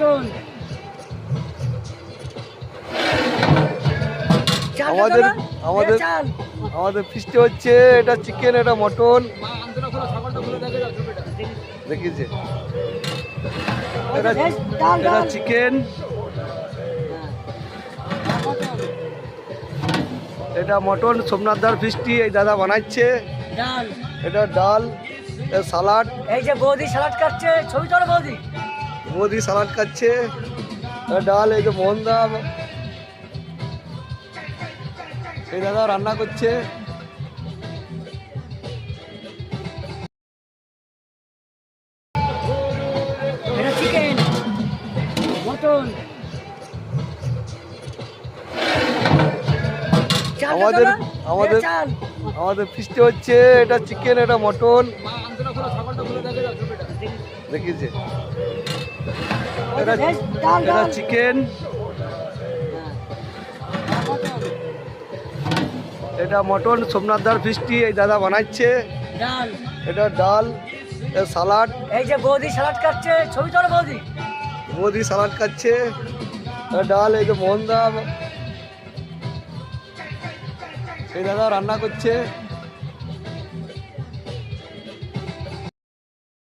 Mutton আমাদের আমাদের আমাদের ফিস্টে হচ্ছে এটা চিকেন, এটা মটন দেখিয়েছে, এটা এটা চিকেন, এটা মটন। সোমনাথদার ফিস্টি এই দাদা বানাচ্ছে। ডাল, এটা ডাল, এটা সালাড, এই যে বৌদি সালাড কাটছে, ছবি তোলো বৌদি। মোদি সালাড খাচ্ছে। এটা ডাল, এই যে মোহনদা এই দাদা রান্না করছে। এটা চিকেন, মটন। আমাদের আমাদের আমাদের ফিস্টে হচ্ছে এটা চিকেন, এটা মটন দেখিয়েছে, এটা এটা চিকেন, এটা মটন। সোমনাথদার ফিস্টি এই দাদা বানাচ্ছে। ডাল, এটা ডাল, এটা সালাড, এই যে বৌদি সালাড কাটছে, ছবি তোলো বৌদি। মোদি সালাড খাচ্ছে। এটা ডাল, এই যে মোহনদা এই দাদা রান্না করছে।